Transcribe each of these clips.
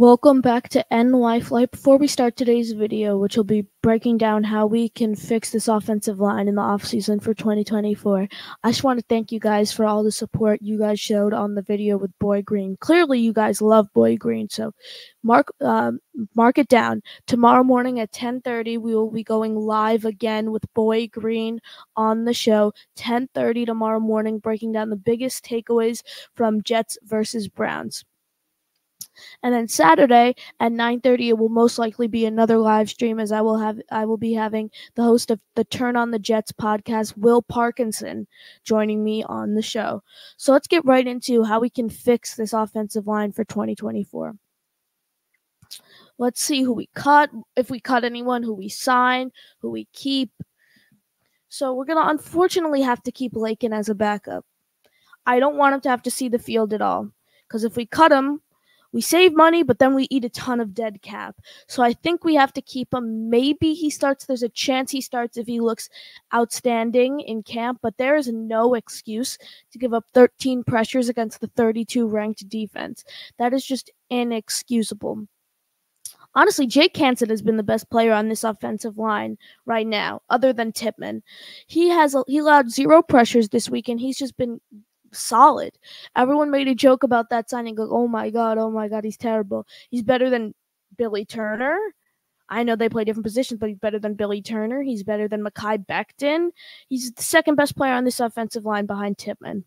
Welcome back to NY Flight. Before we start today's video, which will be breaking down how we can fix this offensive line in the offseason for 2024, I just want to thank you guys for all the support you guys showed on the video with Boy Green. Clearly, you guys love Boy Green, so mark it down. Tomorrow morning at 10:30, we will be going live again with Boy Green on the show. 10:30 tomorrow morning, breaking down the biggest takeaways from Jets versus Browns. And then Saturday at 9:30, it will most likely be another live stream, as I will be having the host of the Turn on the Jets podcast, Will Parkinson, joining me on the show. So let's get right into how we can fix this offensive line for 2024. Let's see who we cut, if we cut anyone, who we sign, who we keep. So we're going to unfortunately have to keep Lakin as a backup. I don't want him to have to see the field at all, because if we cut him, we save money, but then we eat a ton of dead cap. So I think we have to keep him. Maybe he starts. There's a chance he starts if he looks outstanding in camp, but there is no excuse to give up 13 pressures against the 32 ranked defense. That is just inexcusable. Honestly, Jake Hansen has been the best player on this offensive line right now, other than Tippmann. He allowed 0 pressures this week, and he's just been solid. Everyone made a joke about that signing. Like, oh my god, he's terrible. He's better than Billy Turner. I know they play different positions, but he's better than Billy Turner. He's better than Mekhi Becton. He's the second best player on this offensive line behind Tippmann.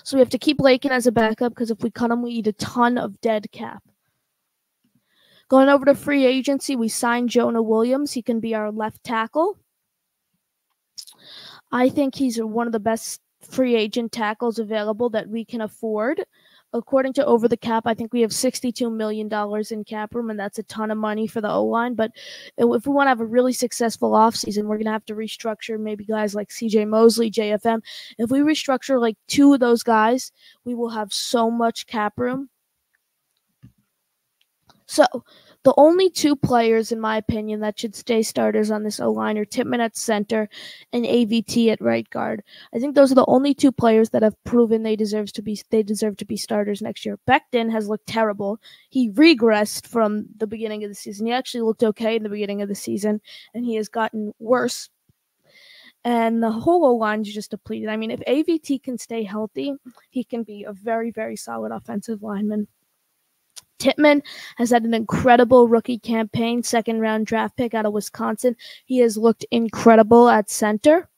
So we have to keep Lakin as a backup, because if we cut him, we eat a ton of dead cap. Going over to free agency, we signed Jonah Williams. He can be our left tackle. I think he's one of the best free agent tackles available that we can afford. According to Over the Cap, I think we have $62 million in cap room, and that's a ton of money for the O-line. But if we want to have a really successful offseason, we're going to have to restructure maybe guys like CJ Mosley, JFM. If we restructure like 2 of those guys, we will have so much cap room. So the only 2 players, in my opinion, that should stay starters on this O-line are Tippmann at center and AVT at right guard. I think those are the only 2 players that have proven they deserve to be starters next year. Becton has looked terrible. He regressed from the beginning of the season. He actually looked okay in the beginning of the season, and he has gotten worse. And the whole O-line is just depleted. I mean, if AVT can stay healthy, he can be a very, very solid offensive lineman. Tippmann has had an incredible rookie campaign, second-round draft pick out of Wisconsin. He has looked incredible at center.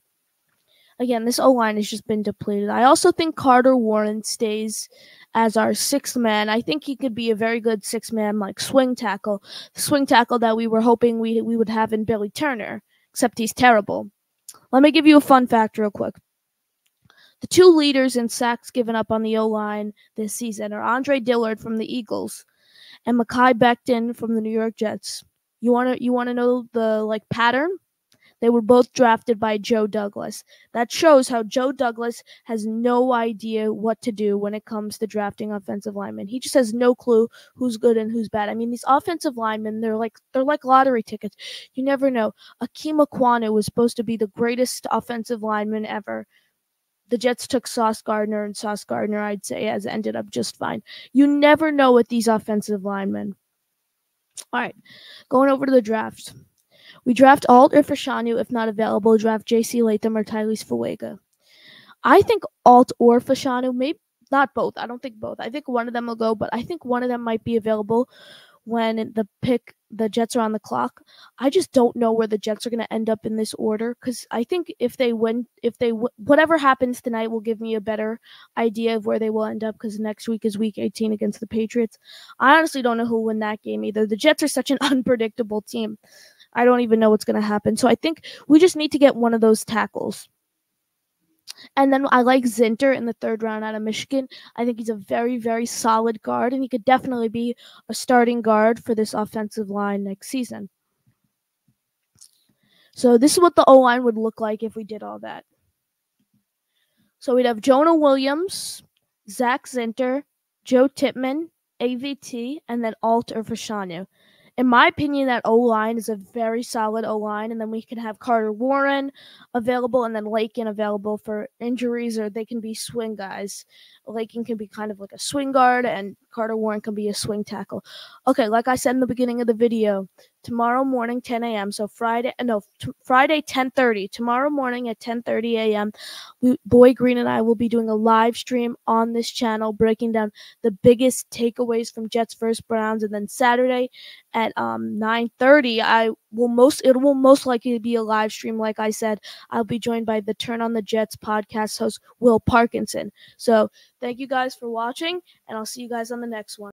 Again, this O-line has just been depleted. I also think Carter Warren stays as our 6th man. I think he could be a very good 6-man, like swing tackle. The swing tackle that we were hoping we would have in Billy Turner, except he's terrible. Let me give you a fun fact real quick. The 2 leaders in sacks given up on the O-line this season are Andre Dillard from the Eagles and Mekhi Becton from the New York Jets. You want to know the pattern? They were both drafted by Joe Douglas. That shows how Joe Douglas has no idea what to do when it comes to drafting offensive linemen. He just has no clue who's good and who's bad. I mean, these offensive linemen, they're like lottery tickets. You never know. Akeem Ekwonu was supposed to be the greatest offensive lineman ever. The Jets took Sauce Gardner, and Sauce Gardner, I'd say, has ended up just fine. You never know with these offensive linemen. All right, going over to the draft. We draft Alt or Fashanu. If not available, draft J.C. Latham or Tyrese Fuega. I think Alt or Fashanu, maybe not both. I don't think both. I think one of them will go, but I think one of them might be available when the Jets are on the clock. I just don't know where the Jets are going to end up in this order, because I think if they win, whatever happens tonight will give me a better idea of where they will end up, because next week is week 18 against the Patriots. I honestly don't know who will win that game either. The Jets are such an unpredictable team. I don't even know what's going to happen. So I think we just need to get one of those tackles. And then I like Zinter in the 3rd round out of Michigan. I think he's a very, very solid guard, and he could definitely be a starting guard for this offensive line next season. So this is what the O-line would look like if we did all that. So we'd have Jonah Williams, Zach Zinter, Joe Tippmann, AVT, and then Alt or Fashanu. In my opinion, that O-line is a very solid O-line, and then we can have Carter Warren available and then Lakin available for injuries, or they can be swing guys. Lakin can be kind of like a swing guard, and Carter Warren can be a swing tackle. Okay, like I said in the beginning of the video, tomorrow morning 10 a.m. So Friday 10:30. Tomorrow morning at 10:30 a.m. Boy Green and I will be doing a live stream on this channel breaking down the biggest takeaways from Jets vs Browns, and then Saturday at 9:30 it will most likely be a live stream. Like I said, I'll be joined by the Turn on the Jets podcast host Will Parkinson. So thank you guys for watching, and I'll see you guys on the next one.